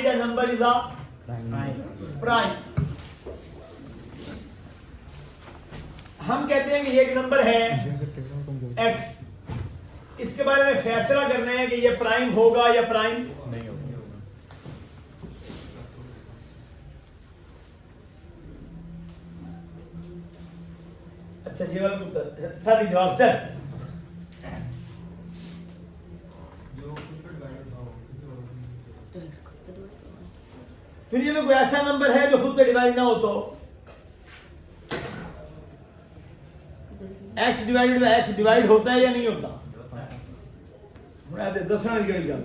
a number is a prime. हम कहते हैं कि ये एक नंबर है x, इसके बारे में फैसला करना है कि ये प्राइम होगा या प्राइम नहीं होगा. अच्छा जी वाला उत्तर साथी जवाब चल. दुनिया में कोई ऐसा नंबर है जो खुद पे डिवाइड ना हो तो x divided by x divide होता है या नहीं होता? दसना निकल गया.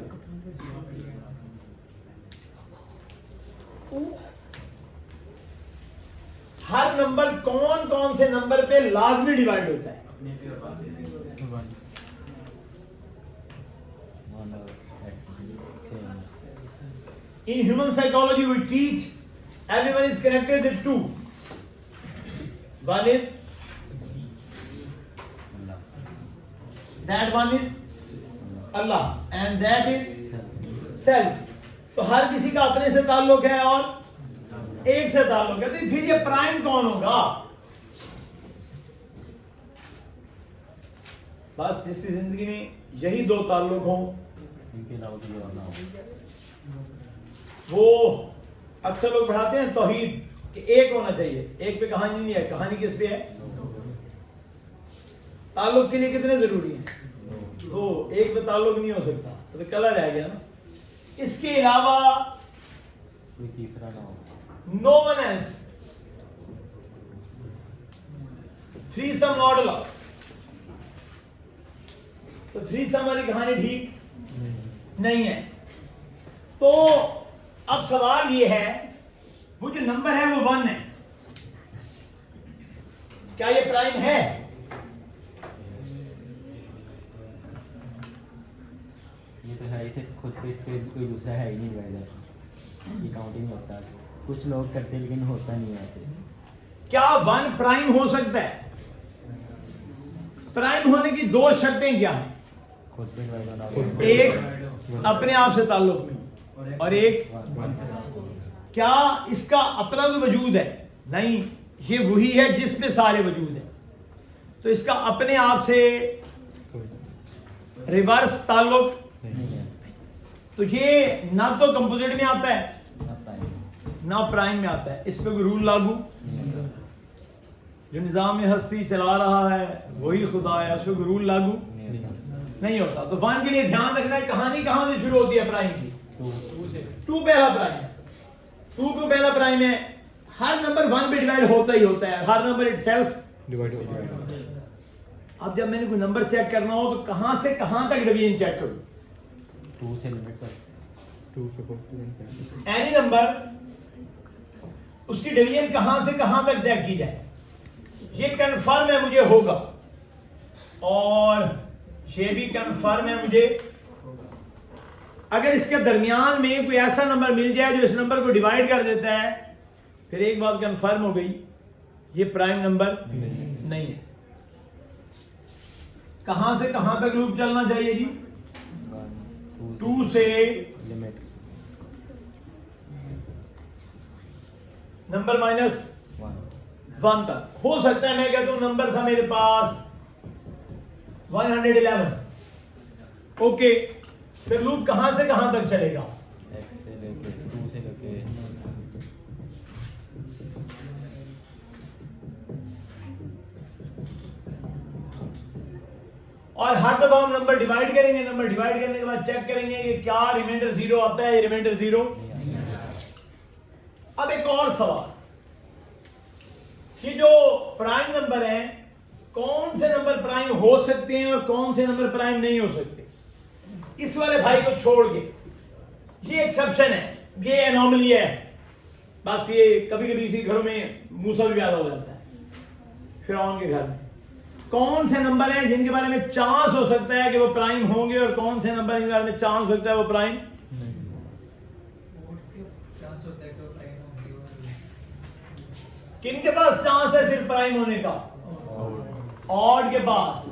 हर नंबर कौन कौन से नंबर पे लाजमी डिवाइड होता है? In human psychology we teach everyone is connected with two. One is that one is Allah and that is self. तो हर किसी का अपने से ताल्लुक है और एक से ताल्लुक है. तो फिर ये प्राइम कौन होगा? बस जिसकी जिंदगी में यही दो ताल्लुक हो, इनके अलावा वो अक्सर लोग पढ़ाते हैं तौहीद कि एक होना चाहिए. एक पे कहानी नहीं है. कहानी किस पे है? ताल्लुक के लिए कितने जरूरी हैं? दो. एक पे ताल्लुक नहीं हो सकता तो कलर रह गया ना. इसके अलावा कोई तीसरा ना हो. No one else. Threesome not allowed. तो थ्रीसम वाली कहानी ठीक नहीं है. तो अब सवाल ये है, वो जो नंबर है वो 1 है, क्या ये प्राइम है? ये तो है. इसे खुद पे इस पे कोई दूसरा है ही नहीं डिवाइडर. ये काउंट ही नहीं होता. कुछ लोग करते लेकिन होता नहीं है ऐसे. क्या 1 प्राइम हो सकता है? प्राइम होने की दो शर्तें क्या हैं? खुद पे डिवाइड होना. एक अपने आप से ताल्लुक में और एक क्या इसका अपना भी वजूद है? नहीं, ये वही है जिस पे सारे वजूद है. तो इसका अपने आप से रिवर्स ताल्लुक नहीं है. तो ये ना तो कंपोजिट में आता है ना प्राइम में आता है. इस पे कोई रूल लागू? जो निजाम में हस्ती चला रहा है वही खुदा है, उस पर रूल लागू नहीं होता. तो 1 के लिए ध्यान रखना है कहानी कहां से शुरू होती है प्राइम की. 2 पहला प्राइम है. 2 क्यों पहला प्राइम है? हर नंबर 1 पे डिवाइड होता ही होता है. हर नंबर इटसेल्फ डिवाइड होता है. अब जब मैंने कोई नंबर चेक करना हो तो कहां से कहां तक डिवीजन चेक करूं? 2 से लिमिट कर. 2 से एनी नंबर उसकी डिवीजन कहां से कहां तक चेक की जाए? ये कंफर्म है मुझे होगा और ये भी कंफर्म है मुझे. अगर इसके दरमियान में कोई ऐसा नंबर मिल जाए जो इस नंबर को डिवाइड कर देता है, फिर एक बात कंफर्म हो गई, ये प्राइम नंबर नहीं है. कहां से कहां तक लूप चलना चाहिए जी? 2 से लिमिट नंबर -1 तक. हो सकता है मैं कहता हूं नंबर था मेरे पास 111. ओके, फिर लूप कहां से कहां तक चलेगा? x से लेके 2 से लेके और हर दफा हम नंबर डिवाइड करेंगे. नंबर डिवाइड करने के बाद चेक करेंगे कि क्या रिमाइंडर 0 आता है. रिमाइंडर 0. अब एक और सवाल कि जो प्राइम नंबर हैं, कौन से नंबर प्राइम हो सकते हैं और कौन से नंबर प्राइम नहीं हो सकते? इस वाले भाई को छोड़ के ये एक्सेप्शन है, ये एनोमली है. बस ये कभी कभी इसी घरों में मूसा भी पैदा हो जाता है. फिरौन के घर में कौन से नंबर हैं जिनके बारे में चांस हो सकता है कि वो प्राइम होंगे और कौन से नंबर जिनके बारे में चांस हो सकता है वो प्राइम किन के पास चांस है सिर्फ प्राइम होने का? ऑड के पास.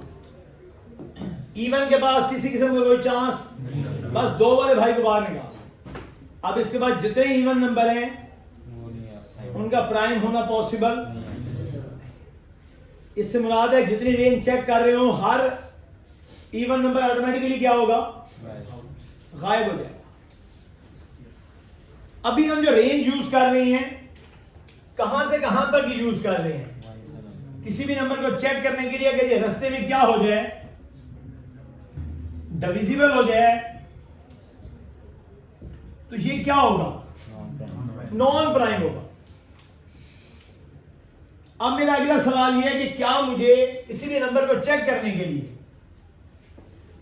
इवन के पास किसी किस्म का कोई चांस? बस 2 वाले भाई को बाहर निकाल. अब इसके बाद जितने इवन नंबर हैं वो नहीं है उनका प्राइम होना पॉसिबल। नहीं है। इससे मुराद है जितनी रेंज चेक कर रहे हो हर इवन नंबर ऑटोमेटिकली क्या होगा, गायब हो जाएगा। अभी हम जो रेंज यूज कर रहे हैं कहां से कहां तक यूज कर रहे हैं, किसी भी नंबर को चेक करने के लिए अगर ये रास्ते में क्या हो जाए, डिविजिबल हो जाए, तो ये क्या होगा, नॉन प्राइम होगा। अब मेरा अगला सवाल यह है कि क्या मुझे किसी भी नंबर को चेक करने के लिए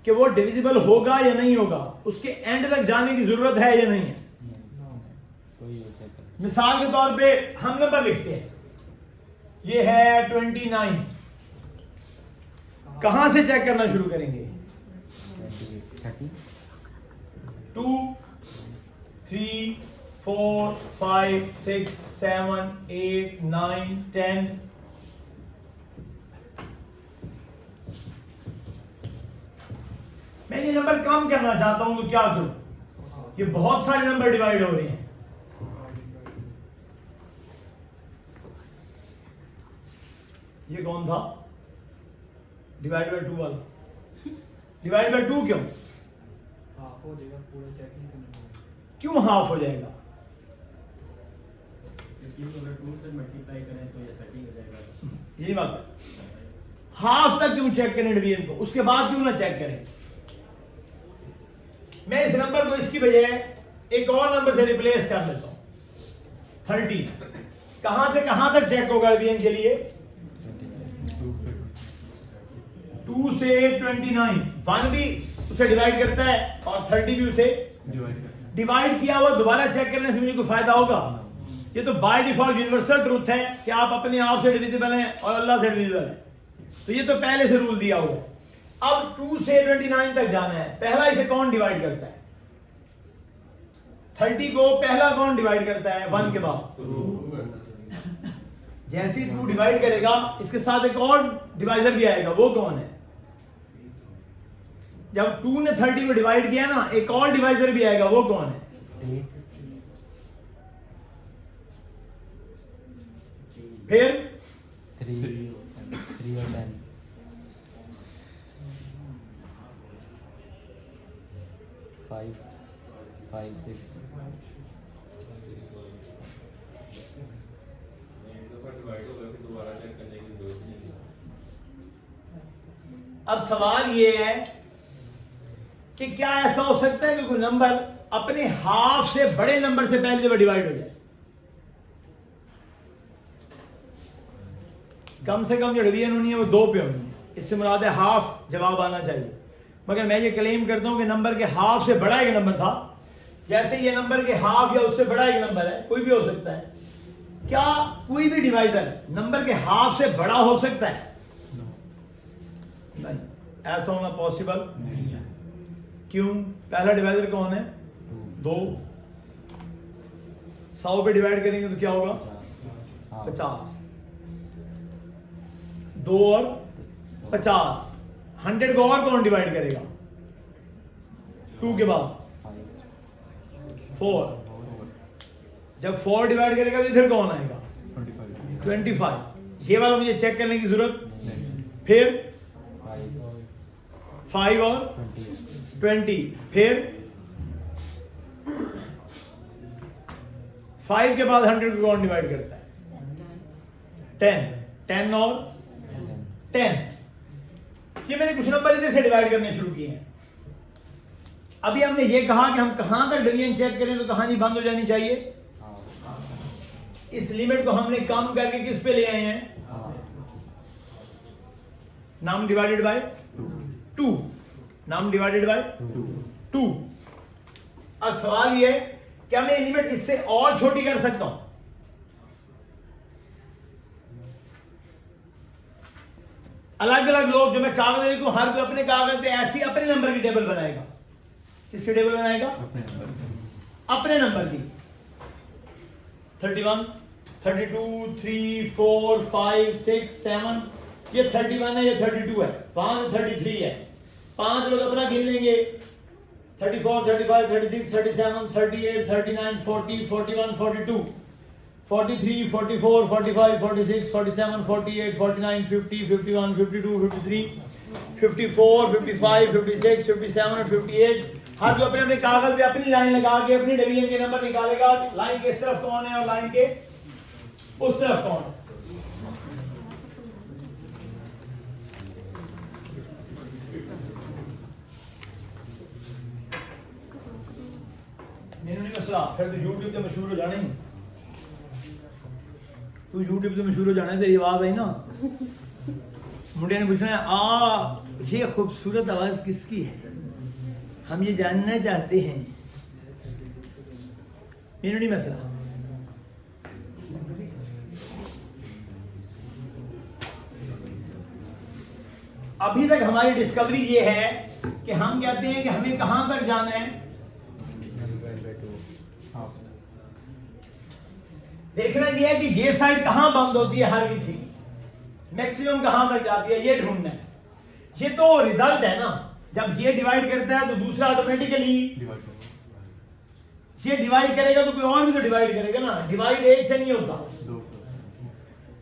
कि वो डिविजिबल होगा या नहीं होगा, उसके एंड तक जाने की जरूरत है या नहीं है। मिसाल के तौर पे हम नंबर लिखते हैं, ये है 29, कहां से चेक करना शुरू करेंगे, 2 3 4 5 6 7 8 9 10। मैं ये नंबर कम करना चाहता हूं तो क्या करूं, ये बहुत सारे नंबर डिवाइड हो रहे हैं। ये कौन था, डिवाइड बाय 2 वाला, डिवाइड बाय 2 क्यों, हाफ हो जाएगा, पूरा चेक नहीं करना पड़ेगा। क्यों हाफ हो जाएगा, क्योंकि अगर 2 से मल्टीप्लाई करें तो ये 30 हो जाएगा। यही बात है, हाफ तक क्यों चेक करें डिवीजन को, उसके बाद क्यों ना चेक करें। मैं इस नंबर को इसकी बजाय एक और नंबर से रिप्लेस कर लेता हूं, 30। कहां से कहां तक चेक होगा डिवीजन के लिए, 2 से 29, 1 भी उसे डिवाइड करता है और 30 भी उसे डिवाइड किया हुआ दोबारा चेक करने से मुझे कोई फायदा होगा। ये तो बाय डिफॉल्ट यूनिवर्सल ट्रूथ है कि आप अपने आप से डिविजिबल हैं और अल्लाह से डिविजिबल है, तो ये तो पहले से रूल दिया हुआ है। अब 2 से 29 तक जाना है, पहला इसे कौन डिवाइड करता है, 30 को पहला कौन डिवाइड करता है 1 के बाद, जैसे ही 2 डिवाइड करेगा इसके साथ एक और डिवाइजर भी आएगा, वो कौन है, जब 2 ने 30 को डिवाइड किया ना एक और डिवाइजर भी आएगा, वो कौन है, फिर 3 और 10, 5 6 अब सवाल ये है कि क्या ऐसा हो सकता है कि कोई नंबर अपने हाफ से बड़े नंबर से पहले दफा डिवाइड हो जाए, कम से कम जो डिवीजन होनी है वो 2 पे होनी है, इससे मुराद है हाफ जवाब आना चाहिए। मगर मैं ये क्लेम करता हूं कि नंबर के हाफ से बड़ा एक नंबर था, जैसे ये नंबर के हाफ या उससे बड़ा एक नंबर है, कोई भी हो सकता है, क्या कोई भी डिवाइजर नंबर के हाफ से बड़ा हो सकता है, नहीं, ऐसा होना पॉसिबल नहीं है। क्यों, पहला डिवाइजर कौन है, 2, 100 पे डिवाइड करेंगे तो क्या होगा 50, 2 और 50, 100 को और कौन डिवाइड करेगा, 2 के बाद 4, जब 4 डिवाइड करेगा तो इधर कौन आएगा 25, ये वाला मुझे चेक करने की जरूरत, फिर 5 और 20, फिर 5 के बाद 100 को कौन डिवाइड करता है, 10 और 10। ये मैंने कुछ नंबर इधर से डिवाइड करने शुरू किए हैं। अभी हमने ये कहा कि हम कहां तक डिवीजन चेक करें तो कहानी बंद हो जानी चाहिए, इस लिमिट को हमने कम करके किस पे ले आए हैं, num divided by 2, num divided by 2। अब सवाल ये है क्या मैं लिमिट इससे और छोटी कर सकता हूं, अलग अलग लोग जो मैं कागज लिखूं हर कोई अपने कागज पे ऐसी अपने नंबर की टेबल बनाएगा, किसकी टेबल बनाएगा, अपने नंबर की, 31 32 3 4 5 6 7, ये 31 है, ये 32 है, 5 33 है, 5 लोग अपना गिन लेंगे, 34, 35, 36, 37, 38, 39, 40, 41, 42, 43, 44, 45, 46, 47, 48, 49, 50, 51, 52, 53, 54, 55, 56, 57 और 58। हर जो अपने अपने कागज पे अपनी लाइन लगा के अपनी डिवीजन के नंबर निकालेगा, लाइन के इस तरफ कौन है और लाइन के उस तरफ कौन है। मैंने नहीं मसला, फिर तो यूट्यूब पे मशहूर हो जाना ही। तू यूट्यूब पे मशहूर हो जाना है, तेरी आवाज आई ना, मुंडे ने पूछना है ये खूबसूरत आवाज किसकी है, हम ये जानना चाहते हैं। मैंने नहीं मसला। अभी तक हमारी डिस्कवरी ये है कि हम कहते हैं कि हमें कहां तक जाना है। देखना ये है कि ये साइड कहां बंद होती है हर किसी की, मैक्सिमम कहां तक जाती है, ये ढूंढना है। ये तो रिजल्ट है ना, जब ये डिवाइड करता है तो दूसरा ऑटोमेटिकली ये डिवाइड करेगा तो कोई और भी तो डिवाइड करेगा ना, डिवाइड एक से नहीं होता।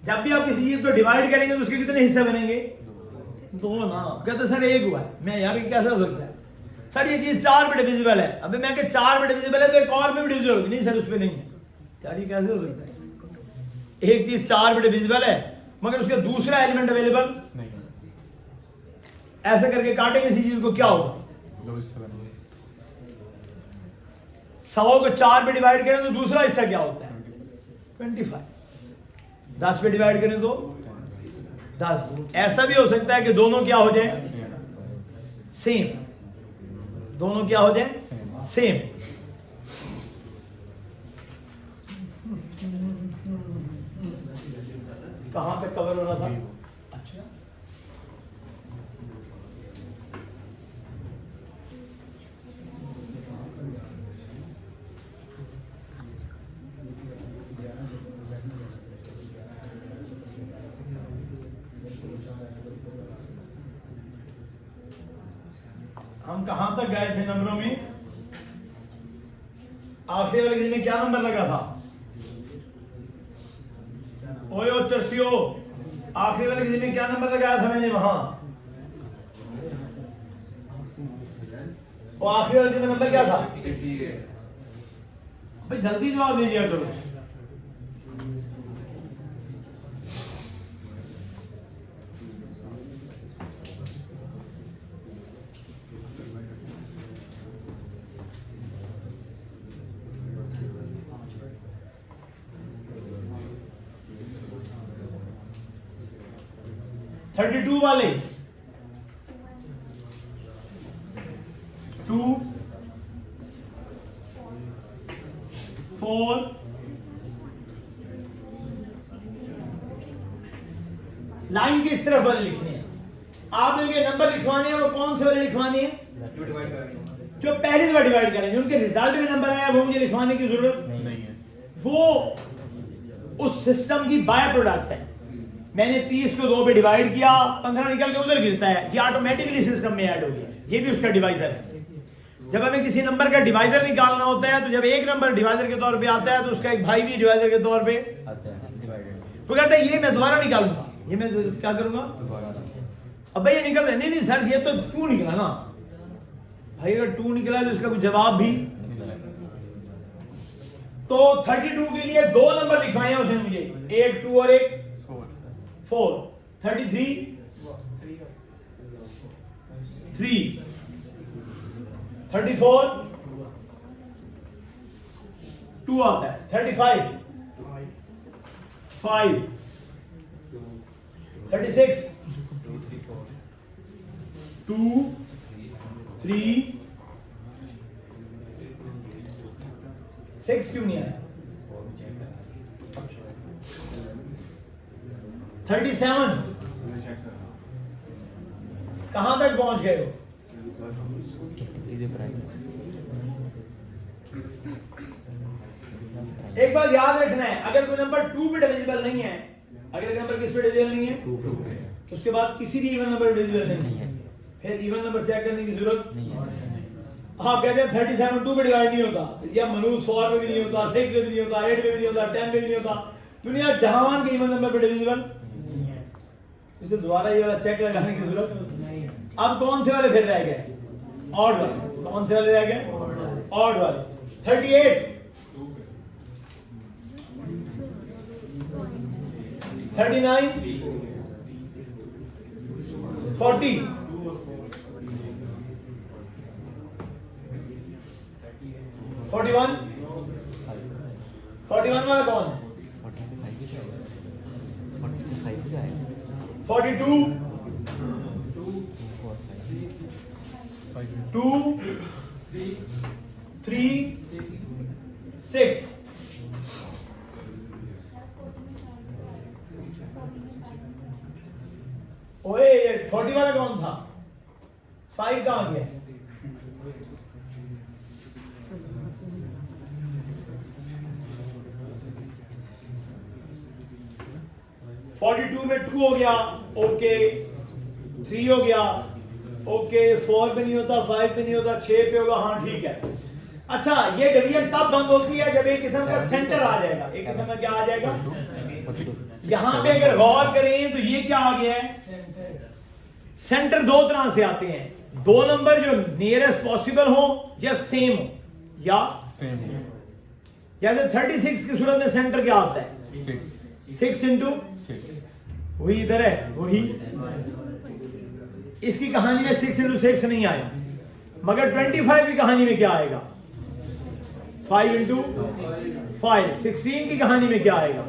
जब भी आप किसी चीज को डिवाइड करेंगे तो उसके कितने हिस्से बनेंगे, दो ना। कहते सर एक हुआ है, मैं यार ये कैसे हो सकता है, सर ये चीज 4 पे डिविजिबल है। अबे मैं कि 4 पे डिविजिबल है तो एक और में भी डिविजिबल होगी, नहीं सर उस पे नहीं है। यार ये कैसे हो सकता है, एक चीज 4 पे डिविजिबल है मगर उसका दूसरा एलिमेंट अवेलेबल नहीं है। ऐसे करके काटेंगे इसी चीज को, क्या होगा, 100 को 4 पे डिवाइड करें तो दूसरा हिस्सा क्या होता है 25। 10 पे डिवाइड करें तो 10। ऐसा भी हो सकता है कि दोनों क्या हो जाए सेम, दोनों क्या हो जाए सेम। कहां तक कवर हो रहा था, अच्छा हम कहां तक गए थे नंबरों में। आखिरी वाले दिन में क्या नंबर लगा था, ओयो चर्सियो, आखिरी वाले दिन में क्या नंबर लगाया था मैंने वहां, और आखिरी वाले दिन में नंबर क्या था, भाई जल्दी जवाब दीजिए करो। थर्टी 32 वाले 2 4 लाइन की इस तरफ वाले लिखने हैं। आप लोग ये नंबर लिखवाने हैं, वो कौन से वाले लिखवाने हैं, जो पहली दफा डिवाइड करेंगे, उनके रिजल्ट में नंबर आया वो मुझे लिखवाने की जरूरत नहीं है, वो उस सिस्टम की बाय प्रोडक्ट है। मैंने 30 को 2 पे डिवाइड किया, 15 निकल के उधर गिरता है, ये ऑटोमेटिकली सिस्टम में ऐड हो गया, ये भी उसका डिवाइजर है। जब हमें किसी नंबर का डिवाइजर निकालना होता है तो जब एक नंबर डिवाइजर के तौर पे आता है तो उसका एक भाई भी डिवाइजर के तौर पे आता है, डिवाइडर। तो कहता है ये मैं दोबारा निकालूंगा, ये मैं क्या करूंगा अब भाई ये निकल रहा है, नहीं सर ये तो 2 निकला ना भाई, अगर 2 निकला तो इसका कोई जवाब भी। तो 32 के लिए 2 नंबर लिखवाए हैं उसने मुझे, एक 2 और एक 4। 33 3 34 2 आता है, 35 5 36 2 3 6 क्यों नहीं आया, 37 कहां तक पहुंच गए हो, एक बात याद रखना है, अगर कोई नंबर 2 पे डिविजिबल नहीं है, अगर नंबर किस पे डिविजिबल नहीं है, उसके बाद किसी भी इवन नंबर डिविजिबल नहीं है, फिर इवन नंबर चेक करने की जरूरत नहीं है। आप कहते हैं 37 2 पे डिवाइड नहीं होता, या मनुष्य 4 में भी नहीं होता, 6 में भी नहीं होता, 8 में भी नहीं होता, 10 में भी नहीं होता, दुनिया जहां के इवन नंबर पे डिविजिबल इसे दोबारा ये वाला चेक लगाने की जरूरत नहीं है। अब कौन से वाले फिर रह गए? ऑड वाले। कौन से वाले रह गए? ऑड वाले। 38 39 40 41 41 वाला कौन है? 42 2 3 6 ओए 40 वाला कौन था? 5 कहां गया? टू में 2 हो गया, ओके 3 हो गया, ओके 4 पे नहीं होता, 5 पे नहीं होता, 6 पे होगा, हाँ ठीक है। अच्छा, ये डिवीजन तब बंद होती है जब एक किस्म का सेंटर आ जाएगा। एक किस्म का क्या आ जाएगा? यहां पे अगर गौर करें तो ये क्या आ गया है? सेंटर दो तरह से आते हैं, दो नंबर जो नियरेस्ट पॉसिबल हो या सेम हो, या जैसे 36 की सूरत में सेंटर क्या आता है? 6 इंटू वही इधर है, वही इसकी कहानी में 6 इंटू 6 नहीं आया, मगर 25 की कहानी में क्या आएगा? 5 इंटू 5। 16 की कहानी में क्या आएगा?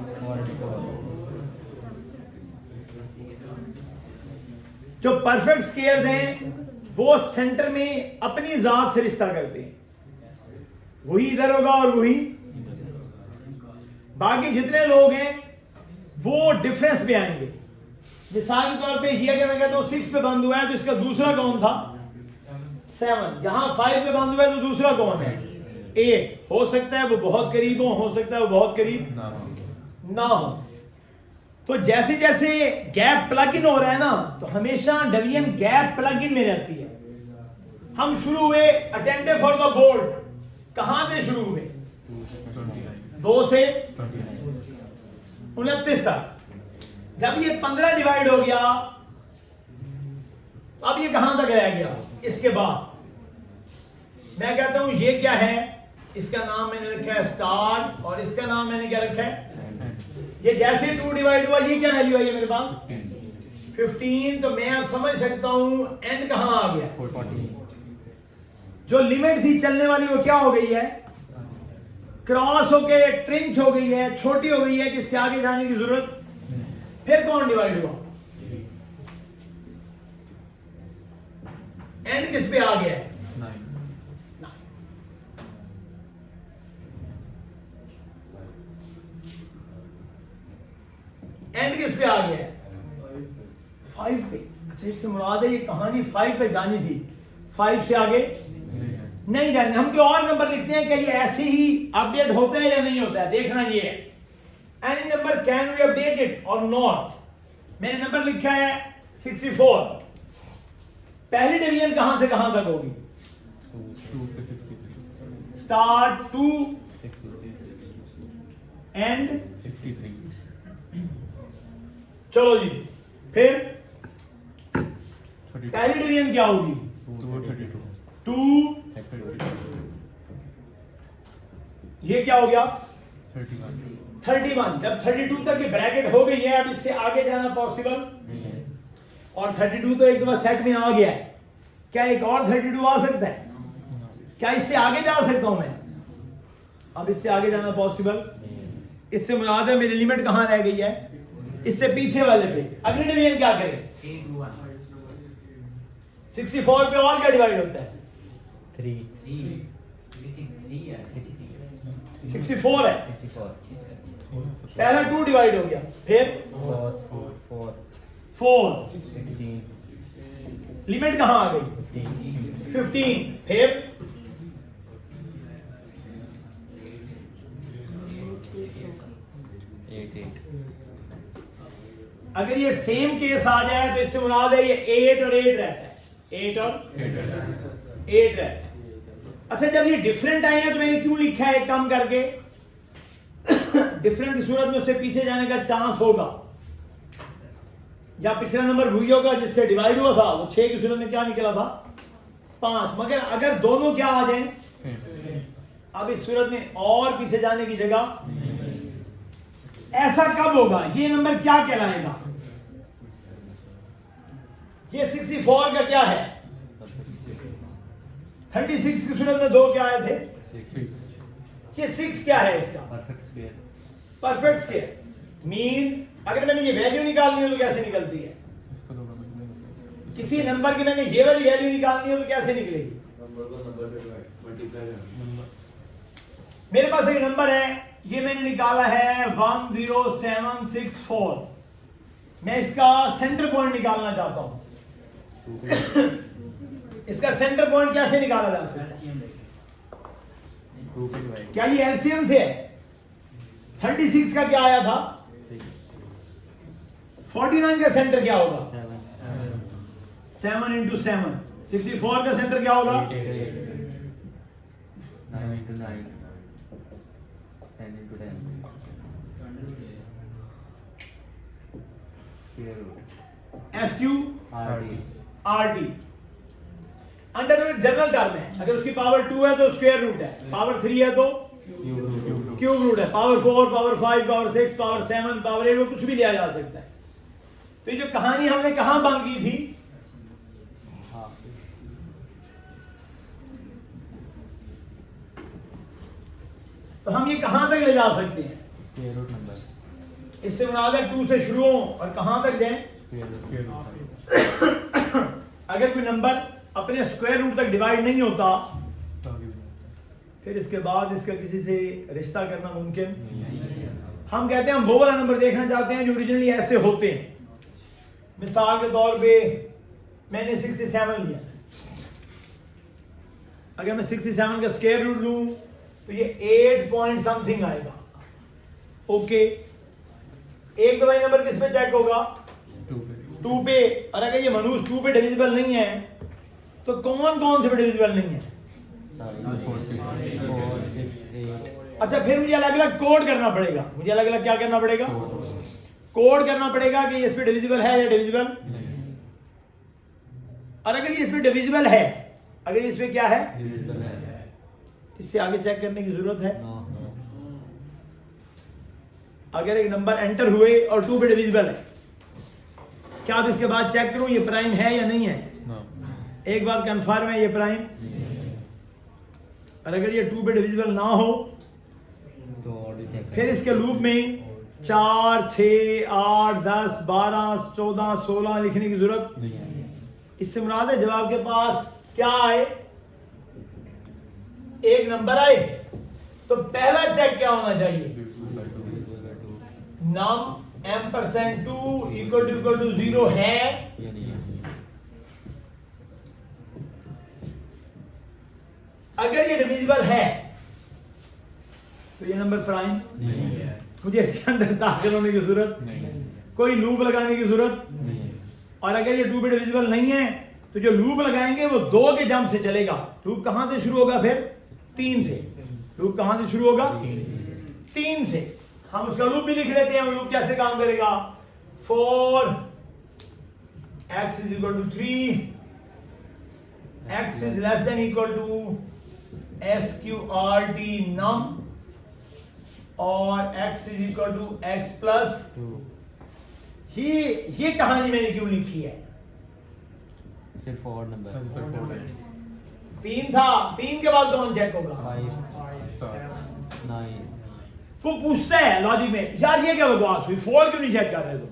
जो परफेक्ट स्केयर्स हैं वो सेंटर में अपनी जात से रिश्ता करते हैं, वही इधर होगा और वही। बाकी जितने लोग हैं वो डिफरेंस पे आएंगे। मिसाल के तौर पे ये अगर मैं कहता हूं 6 पे बंद हुआ है तो इसका दूसरा कौन था? 7। यहां 5 पे बंद हुआ है तो दूसरा कौन है? 8। हो सकता है वो बहुत करीब हो सकता है वो बहुत करीब ना हो। तो जैसे जैसे गैप प्लग इन हो रहा है ना, तो हमेशा डिवीजन गैप प्लग इन में रहती है। हम शुरू हुए अटेंटिव फॉर द बोर्ड, कहां से शुरू हुए? 2 से 29 तक। जब ये 15 डिवाइड हो गया, अब ये कहां तक रह गया? इसके बाद मैं कहता हूं ये क्या है? इसका नाम मैंने रखा है स्टार, और इसका नाम मैंने क्या रखा है? ये जैसे 2 डिवाइड हुआ, ये क्या वैल्यू आई है मेरे पास? 15। तो मैं अब समझ सकता हूं एंड कहां आ गया? 14। जो लिमिट थी चलने वाली वो क्या हो गई है? क्रॉस होके ट्रिंच हो गई है, छोटी हो गई है, कि इससे आगे जाने की जरूरत। फिर कौन डिवाइड हुआ? एंड किस पे आ गया है? 9। एंड किस पे आ गया है? 5 पे। अच्छा, इससे मुराद है ये कहानी 5 पे जानी थी, 5 से आगे नहीं जाने। हम कोई और नंबर लिखते हैं कि ये ऐसे ही अपडेट होता है या नहीं होता है, देखना ये है। Any number can we update it और नॉट। मैंने नंबर लिखा है 64। पहली डिवीजन कहां से कहां तक होगी? Start 2 and 63। चलो जी, फिर पहली डिवीजन क्या होगी? 2 ये क्या हो गया? 31। जब 32 तक की ब्रैकेट हो गई है, अब इससे आगे जाना पॉसिबल और 32 तो एक दफा सेट में आ गया है। क्या एक और 32 आ सकता है? क्या इससे आगे जा सकता हूं मैं? अब इससे आगे जाना पॉसिबल। इससे मुराद है मेरी लिमिट कहां रह गई है? इससे पीछे वाले पे। अगली डिवीजन क्या करें? 64 पे और क्या डिवाइड होता है? 3। 64 है। 64। पहला 2 डिवाइड हो गया, फिर 4। 16। लिमिट कहां आ गई? 15। फिर 8। अगर ये सेम केस आ जाए तो इससे मुराद है ये 8 और 8 रहता है, 8 और 8 रहता है। अच्छा, जब ये डिफरेंट आए हैं तो मैंने क्यों लिखा है एक काम करके? डिफरेंट की सूरत में उससे पीछे जाने का चांस होगा, या पिछला नंबर वही होगा जिससे डिवाइड हुआ था, वो 6 की सूरत में क्या निकला था 5, मगर अगर दोनों क्या आ जाएं, अब इस सूरत में और पीछे जाने की जगह, ऐसा कब होगा? ये नंबर क्या कहलाएगा? ये 64 का क्या है? 36 की सूरत में 2 क्या आए थे? ये 6 क्या है इसका? Perfect square. Perfect square means अगर मैंने ये वैल्यू निकालनी हो तो कैसे निकलती है? किसी नंबर की मैंने ये वाली वैल्यू निकालनी हो तो कैसे निकलेगी? मेरे पास एक नंबर है, ये मैंने निकाला है 10764। मैं इसका सेंटर पॉइंट निकालना चाहता हूं। इसका सेंटर पॉइंट कैसे निकाला जा सकता है? LCM लेके। क्या ये एलसीएम से है? 36 का क्या आया था? 49 का सेंटर क्या होगा? 7 इंटू 7। 64 का सेंटर क्या होगा? 9 into 9, 10 into 10. Square root. SQ RT. RT under root general term है। अगर उसकी पावर 2 है तो स्क्वायर रूट है, पावर 3 है तो क्यूब रूट है, power 4, power 5, power 6, power 7, power 8, वो कुछ भी लिया जा सकता है। तो ये जो कहानी हमने कहां बांधी थी? तो हम ये कहां तक ले जा सकते हैं? Square root number. इससे मुराद है 2 से शुरू हो और कहां तक जाएं? Square root. अगर कोई नंबर अपने स्क्वायर रूट तक डिवाइड नहीं होता, फिर इसके बाद इसका किसी से रिश्ता करना मुमकिन। हम कहते हैं हम वो वाला नंबर देखना चाहते हैं जो ओरिजिनली ऐसे होते हैं। मिसाल के तौर पे मैंने 67 लिया, अगर मैं 67 का स्क्वायर रूट लूं तो ये 8 पॉइंट समथिंग आएगा। ओके, एक दवाई नंबर किस पे चेक होगा? 2 पे। और अगर ये मनूस 2 पे डिविजिबल नहीं है तो कौन कौन से पे डिविजिबल नहीं है? 4, 6, 8. अच्छा, फिर मुझे अलग अलग कोड करना पड़ेगा। मुझे अलग अलग क्या करना पड़ेगा? कोड करना पड़ेगा कि इस पे डिविजिबल है या डिविजिबल। और अगर ये इस पे डिविजिबल है, अगर इस पे क्या है, इससे आगे चेक करने की जरूरत है? अगर एक नंबर एंटर हुए और 2 पे डिविजिबल है, क्या आप इसके बाद चेक करूं ये प्राइम है या नहीं है? एक बात कंफर्म है, ये प्राइम। और अगर ये 2 पे डिविजिबल ना हो फिर इसके लूप में 4, 6, 8, 10, 12, 14, 16 लिखने की जरूरत। इससे मुराद है जब आपके पास क्या आए, एक नंबर आए, तो पहला चेक क्या होना चाहिए? नम m%2 इक्वल टू 0 है? अगर ये डिविजिबल है तो ये नंबर प्राइम नहीं है। मुझे इसके अंदर दाखिल होने की जरूरत नहीं, कोई लूप लगाने की जरूरत नहीं। और अगर ये 2 पे डिविजिबल नहीं है तो जो लूप लगाएंगे वो 2 के जंप से चलेगा। लूप कहां से शुरू होगा? फिर 3 से। लूप कहां से शुरू होगा? 3 से। हम उसका लूप भी लिख लेते हैं। लूप कैसे काम करेगा? 4 x is equal to 3 x is less than equal to SQRT num और x is equal to x plus 2. ये कहानी मैंने क्यों लिखी है? सिर्फ और नंबर 3 था, 3 के बाद कौन चेक होगा? 5, 9. वो पूछता है लॉजिक में, यार ये क्या बकवास हुई, 4 क्यों नहीं चेक कर रहे? तो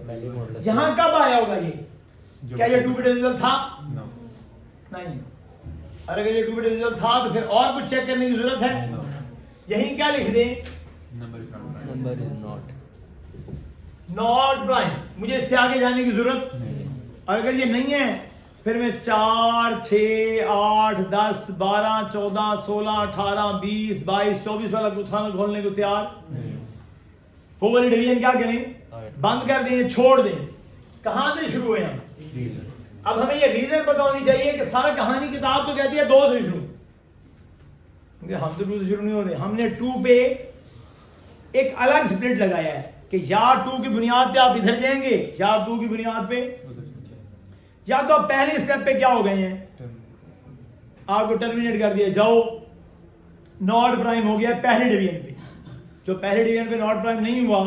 पहले मॉडल यहां कब आया होगा ये? क्या ये 2 पे डिविजिबल था? नहीं। और अगर ये 2 पे डिविजिबल था तो फिर और कुछ चेक करने की जरूरत है? यहीं क्या लिख दें? Number is not prime. मुझे इससे आगे जाने की जरूरत नहीं। और अगर ये नहीं है फिर मैं 4, 6, 8, 10, 12, 14, 16, 18, 20, 22, 24 वाला खाना खोलने को तैयार? वो वाली डिवीजन क्या करें? बंद कर दें, छोड़ दें। कहां से शुरू हुए हम? अब हमें ये रीजन पता होनी चाहिए कि सारा कहानी किताब तो कहती है 2 से शुरू, क्योंकि हम तो 2 से शुरू नहीं हो रहे। हमने 2 पे एक अलग स्प्लिट लगाया है कि या 2 की बुनियाद पे आप इधर जाएंगे या 2 की बुनियाद पे, या तो आप पहले स्टेप पे क्या हो गए हैं, आपको टर्मिनेट कर दिया, जाओ नॉट प्राइम हो गया पहले डिवीजन पे। जो पहले डिवीजन पे नॉट प्राइम नहीं हुआ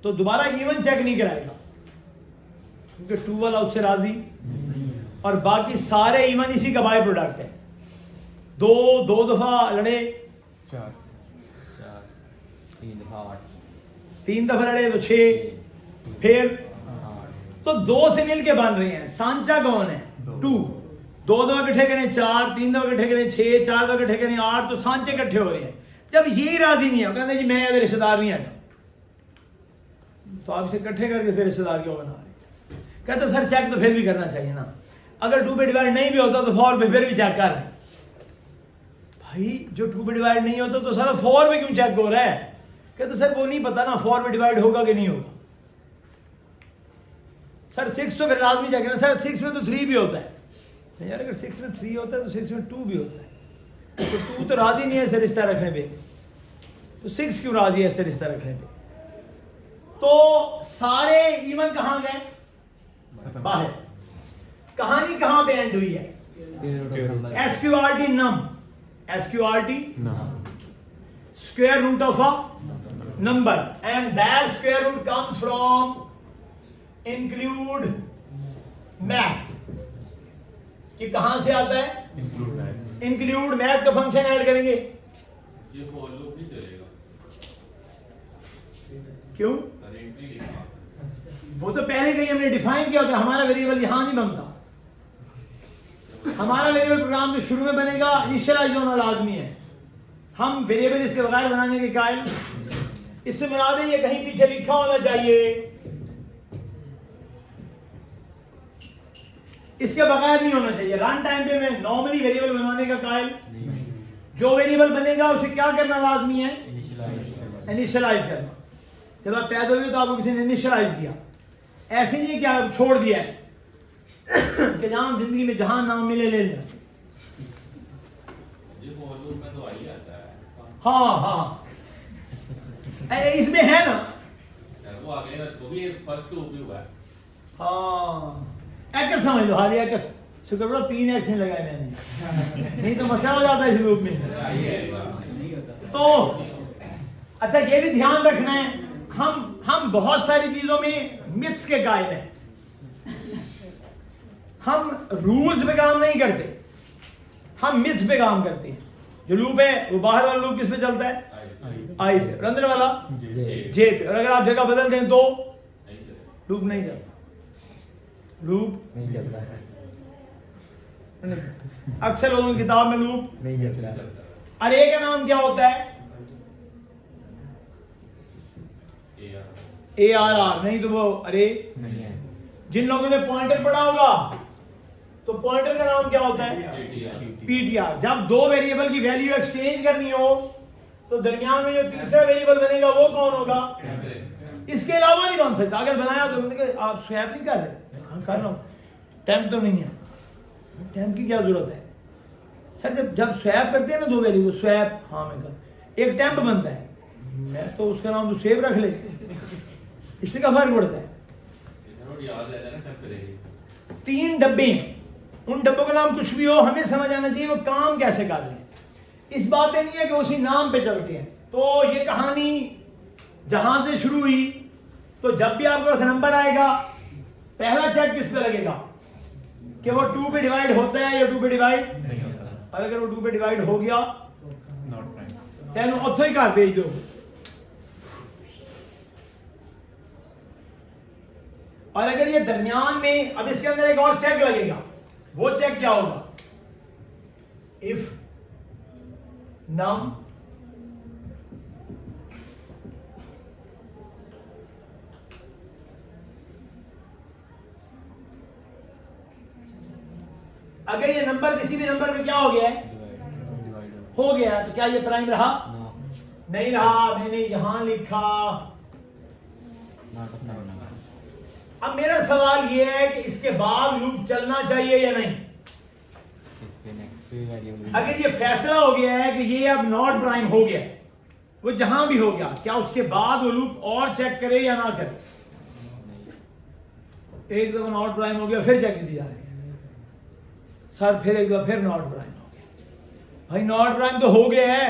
तो दोबारा इवन चेक नहीं कराएगा, क्योंकि 2 वाला उससे राजी, और बाकी सारे इवन इसी का बाय प्रोडक्ट है। 2 दफा लड़े, 4 3 दफा 8, 3 दफा लड़े तो 6, फिर 8, तो 2 से मिल के बन रहे हैं। सांचा कौन है? 2। 2 दफा इकट्ठे करें 4, 3 दफा इकट्ठे करें 6, 4 दफा इकट्ठे करें 8, तो सांचे इकट्ठे हो रहे हैं। जब यही राजी नहीं है, कहते हैं जी मैं ऐसे रिश्तेदार नहीं आया, तो आप इसे इकट्ठे करके से रिश्तेदार क्यों बना रहे? कहते सर चेक तो फिर भी करना चाहिए ना, अगर 2 पे डिवाइड नहीं भी होता तो 4 पे फिर भी चेक कर रहे हैं। भाई जो 2 पे डिवाइड नहीं होता तो सारा 4 पे क्यों चेक हो रहा है? कहते सर वो नहीं पता ना 4 पे डिवाइड होगा कि नहीं होगा। सर 6 तो फिर लाजमी चेक करना। सर 6 में तो 3 भी होता है। यार अगर 6 में 3 होता है तो 6 में 2 भी होता है, तो 2 तो राजी नहीं है ऐसे रिश्ता रखने पे, तो 6 क्यों राजी है ऐसे रिश्ता रखने पे? तो सारे इवन कहां गए? बाहर। कहानी कहां पे एंड हुई है? SQRT num, SQRT square root of a number, and that square root comes from include math. कि कहां से आता है? इंक्लूड मैथ का फंक्शन ऐड करेंगे। ये फॉर लूप नहीं चलेगा, क्यों? करेंटली लिखा वो तो पहले कहीं हमने डिफाइन किया होता है, हमारा वेरिएबल यहां नहीं बनता। हमारा वेरिएबल प्रोग्राम जो शुरू में बनेगा इनिशियलाइज होना लाजमी है। हम वेरिएबल इसके बगैर बनाने के कायल, इससे मुराद है ये कहीं पीछे लिखा होना चाहिए, इसके बगैर नहीं होना चाहिए। रन टाइम पे मैं नॉर्मली वेरिएबल बनाने का कायल, जो वेरिएबल बनेगा उसे क्या करना लाजमी है? इनिशियलाइज करना। जब आप पैदा हुए तो आपको किसी ने इनिशियलाइज किया, ऐसे नहीं कि आप छोड़ दिया है कि जहां जिंदगी में जहां नाम मिले ले लेना। ये फॉर लूप में तो आ ही आता है। हाँ इसमें है ना, वो आगे वो भी फर्स्ट लूप ही हुआ है। हाँ एक्स समझ लो, हाल एक्स शुक्र करो 3 एक्स नहीं लगाए मैंने, नहीं तो मसला हो जाता है इस लूप में। नहीं होता। तो अच्छा ये भी ध्यान रखना है, हम बहुत सारी चीजों में मिथ्स के कायल हैं। हम रूल्स पे काम नहीं करते, हम मिथ्स पे काम करते हैं। जो लूप है वो बाहर वाला लूप किस पे चलता है? आई पे। अंदर वाला जे पे। और अगर आप जगह बदल दें तो लूप नहीं चलता, लूप नहीं चलता, अक्सर लोगों की किताब में लूप नहीं चलता। अरे का नाम क्या होता है? ARR, नहीं तो वो अरे नहीं है। जिन लोगों ने पॉइंटर पढ़ा होगा तो पॉइंटर का नाम क्या होता है? PTR। जब 2 वेरिएबल की वैल्यू एक्सचेंज करनी हो तो दरमियान में जो तीसरा वेरिएबल बनेगा वो कौन होगा? इसके अलावा नहीं बन सकता। अगर बनाया तो आप स्वैप नहीं कर रहे? हाँ कर रहा हूं, टेम्प तो नहीं है। टेम्प की क्या जरूरत है सर? जब स्वैप करते हैं ना 2 वेरिएबल, स्वैप हाँ मैं कर, एक टेम्प बनता है, मैं तो उसका नाम तो सेव रख ले, इससे क्या फर्क पड़ता है? याद रहता है ना सब करेंगे। 3 डब्बे हैं, उन डब्बों का नाम कुछ भी हो, हमें समझ आना चाहिए वो काम कैसे कर रहे हैं। इस बात पे नहीं है कि उसी नाम पे चलते हैं। तो ये कहानी जहां से शुरू हुई, तो जब भी आपके पास नंबर आएगा पहला चेक किस पे लगेगा कि वो 2 पे डिवाइड होता है या 2 पे डिवाइड नहीं होता। और अगर वो 2 पे डिवाइड हो गया नॉट प्राइम। तेन उतो ही घर भेज दो। और अगर ये दरमियान में, अब इसके अंदर एक और चेक लगेगा, वो चेक क्या होगा? इफ नम अगर ये नंबर किसी भी नंबर में क्या हो गया है? हो गया, तो क्या ये प्राइम रहा? नहीं रहा। मैंने यहां लिखा अब मेरा सवाल यह है कि इसके बाद लूप चलना चाहिए या नहीं। इस पे नेक्स्ट पे वेरिएबल अगर ये फैसला हो गया है कि ये अब नॉट प्राइम हो गया है, वो जहां भी हो गया, क्या उसके बाद वो लूप और चेक करे या ना करे? एक दफा नॉट प्राइम हो गया फिर चेक दी जा रही है, सर फिर एक दफा फिर नॉट प्राइम हो गया। भाई नॉट प्राइम तो हो गया है,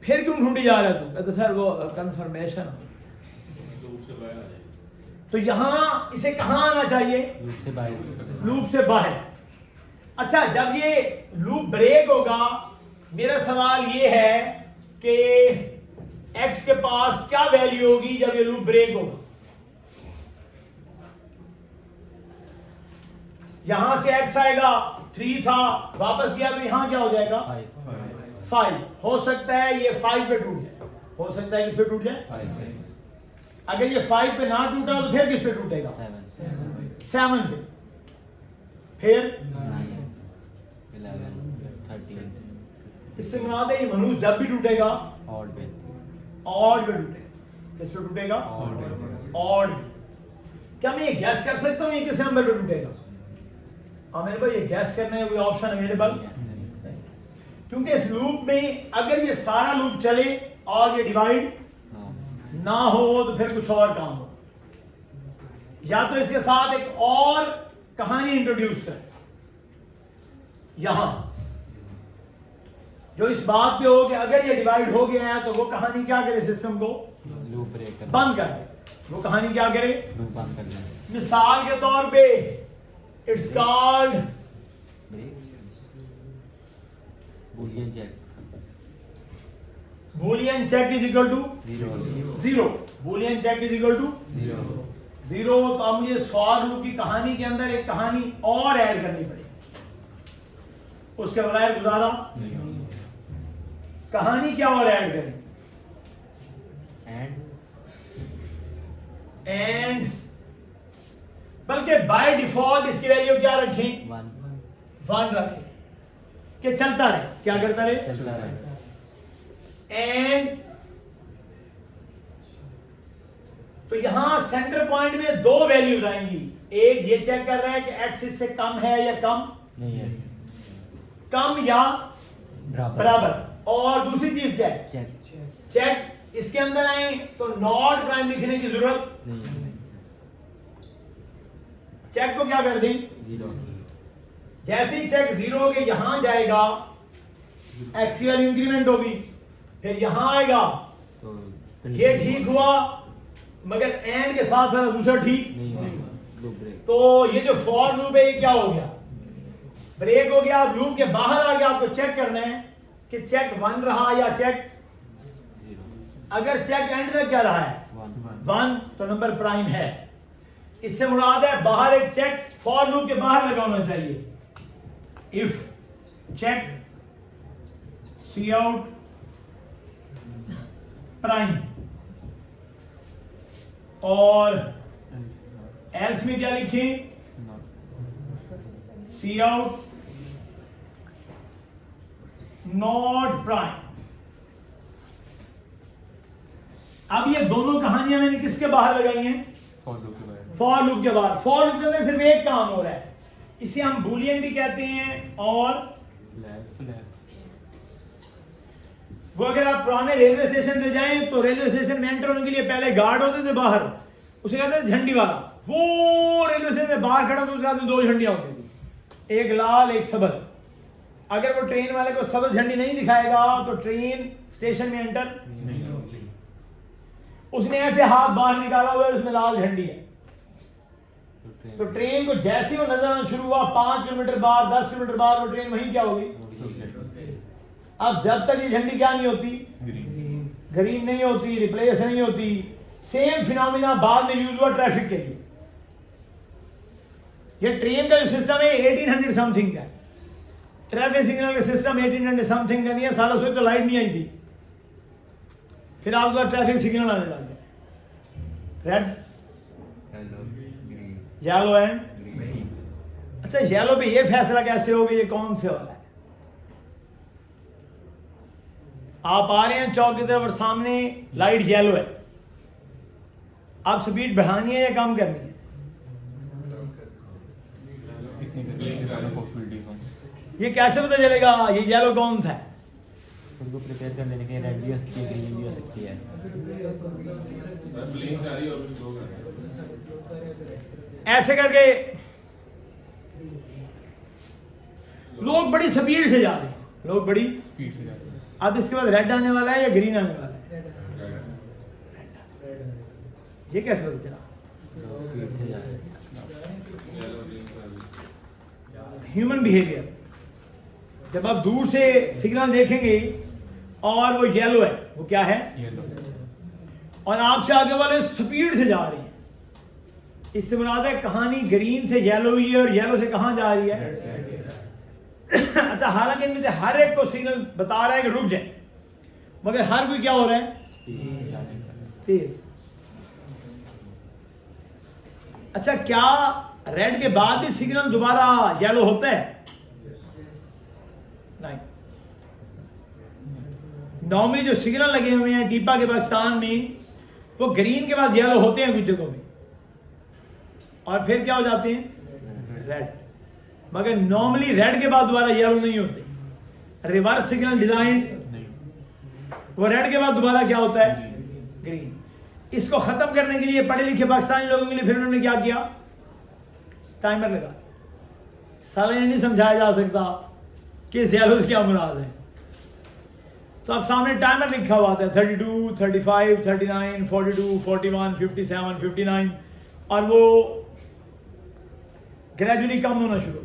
फिर क्यों ढूंढी जा रहा है तू? कहते सर वो कंफर्मेशन। लूप से बाहर आ जाएगी। तो यहां इसे कहां आना चाहिए? लूप से बाहर। लूप से बाहर। अच्छा, जब ये लूप ब्रेक होगा, मेरा सवाल ये है कि x के पास क्या वैल्यू होगी जब ये लूप ब्रेक होगा? यहां से x आएगा 3 था, वापस गया तो यहां क्या हो जाएगा? 5। हो सकता है ये 5 पे टूट जाए, हो सकता है किस पे टूट जाए? 5 अगर ये 5 पे ना टूटा तो फिर किस पे टूटेगा? 7 पे, फिर 9 11 13 इससे मुराद है ये मनुष्य जब भी टूटेगा ऑड पे ऑड पे टूटेगा। किस पे टूटेगा? ऑड पे। ऑड। क्या मैं ये गैस कर सकता हूँ ये किस नंबर पे टूटेगा? हाँ मेरे पास ये गैस करने का कोई ऑप्शन अवेलेबल नहीं, क्योंकि इस लूप में अगर ये सारा लूप चले और ये डिवाइड ना हो तो फिर कुछ और काम हो। या तो इसके साथ एक और कहानी इंट्रोड्यूस कर, यहां जो इस बात पे हो कि अगर ये डिवाइड हो गया है तो वो कहानी क्या करे? सिस्टम को लूप ब्रेक कर बंद कर दे। वो कहानी क्या करे? लूप बंद कर दें। मिसाल के तौर पे it's called boolean check boolean check is equal to 0। Boolean check is equal to 0। तो अब मुझे फॉर लूप की कहानी के अंदर एक कहानी और ऐड करनी पड़ेगी, उसके बगैर गुजारा। कहानी क्या और ऐड करें? एंड बल्कि बाय डिफॉल्ट इसकी वैल्यू क्या रखें? 1 रखें कि चलता रहे। क्या करता रहे? चलता रहे। एंड तो यहां सेंटर पॉइंट में 2 वैल्यूज आएंगी। एक ये चेक कर रहा है कि x इससे कम है या कम नहीं है, कम या बराबर। और दूसरी चीज क्या है? चेक चेक इसके अंदर आए तो नॉट प्राइम लिखने की जरूरत नहीं है, चेक को क्या कर दें? 0। जैसे ही चेक 0 हो के यहां जाएगा, x की वैल्यू इंक्रीमेंट होगी, फिर यहां आएगा तो ये ठीक हुआ, मगर एंड के साथ वाला दूसरा ठीक नहीं है, लूप ब्रेक। तो ये जो फॉर लूप है ये क्या हो गया? ब्रेक हो गया। अब लूप के बाहर आ गया, आपको चेक करना है कि चेक 1 रहा या चेक 0 अगर चेक एंड तक क्या रहा है? 1 1 तो नंबर प्राइम है। इससे मुराद है बाहर एक चेक फॉर लूप के बाहर लगा होना चाहिए। If check cout prime और एल्स में क्या लिखें? Cout not prime. अब ये दोनों कहानियां मैंने किसके बाहर लगाई हैं? फॉर लूप के बाहर। फॉर लूप के बाहर। फॉर लूप के अंदर सिर्फ एक काम हो रहा है, इसे हम बूलियन भी कहते हैं। और वो अगर आप पुराने रेलवे स्टेशन पे जाएं तो रेलवे स्टेशन में एंटर होने के लिए पहले गार्ड होते थे बाहर, उसे कहते थे झंडी वाला। वो रेलवे स्टेशन में बाहर खड़ा तो उसके हाथ में 2 झंडियां होती थी, एक लाल एक सब्ज। अगर वो ट्रेन वाले को सब्ज झंडी नहीं दिखाएगा तो ट्रेन स्टेशन में एंटर नहीं होगी। उसने ऐसे हाथ बाहर निकाला हुआ है, उसमें लाल झंडी है, तो ट्रेन को जैसे वो नजर आना शुरू हुआ 5 किलोमीटर बाद 10 किलोमीटर बाद वो ट्रेन वहीं क्या होगी? अब जब तक ये झंडी क्या नहीं होती? ग्रीन नहीं होती, रिप्लेस नहीं होती। सेम फिनोमिना बाद में यूज हुआ ट्रैफिक के लिए। ये ट्रेन का जो सिस्टम है 1800 समथिंग का, ट्रैफिक सिग्नल का सिस्टम 1800 समथिंग का नहीं है। सालों से तो लाइट नहीं आई थी, फिर आपका ट्रैफिक सिग्नल आने लग गया, रेड येलो एंड अच्छा येलो पे ये फैसला कैसे हो गया ये कौन से वाला है? आप आ रहे हैं चौक की तरफ और सामने लाइट येलो है, आप स्पीड बढ़ानी है या कम करनी है? ये कैसे पता चलेगा ये येलो कौन सा है? खुद को प्रिपेयर कर लेने के रेड भी हो सकती है, ग्रीन भी हो सकती है। सर ब्लिंक आ रही है और फिर दो कर ऐसे करके लोग बड़ी स्पीड से जा रहे हैं, लोग बड़ी स्पीड से जाते हैं। अब इसके बाद रेड आने वाला है या ग्रीन आने वाला है? ये कैसे पता चला? स्पीड से जा रहे हैं। येलो ग्रीन का ह्यूमन बिहेवियर, जब आप दूर से सिग्नल देखेंगे और वो येलो है, वो क्या है? येलो और आपसे आगे वाले स्पीड से जा रही हैं, इससे मुराद है कहानी ग्रीन से येलो हुई है और येलो से कहां जा रही है? अच्छा, हालांकि इनमें से हर एक को सिग्नल बता रहा है कि रुक जाए, मगर हर कोई क्या हो रहा है? स्पीड जाने का। तेज। अच्छा, क्या रेड के बाद भी सिग्नल दोबारा येलो होता है? नहीं। नॉर्मली जो सिग्नल लगे हुए हैं टीपा के पाकिस्तान में, वो ग्रीन के बाद येलो होते हैं कुछ जगहों में, और फिर क्या हो जाते हैं? रेड। मगर नॉर्मली रेड के बाद दोबारा येलो नहीं होते। रिवर्स सिग्नल डिजाइन, वो रेड के बाद दोबारा क्या होता है? ग्रीन। इसको खत्म करने के लिए पढ़े लिखे पाकिस्तानी लोगों के लिए फिर उन्होंने क्या किया? टाइमर लगा। साला ये नहीं समझाया जा सकता कि येलो से क्या मुराद है। तो अब सामने टाइमर लिखा हुआ था 32, 35, 39, 42, 41, 57, 59, और वो ग्रेजुअली कम होना शुरू।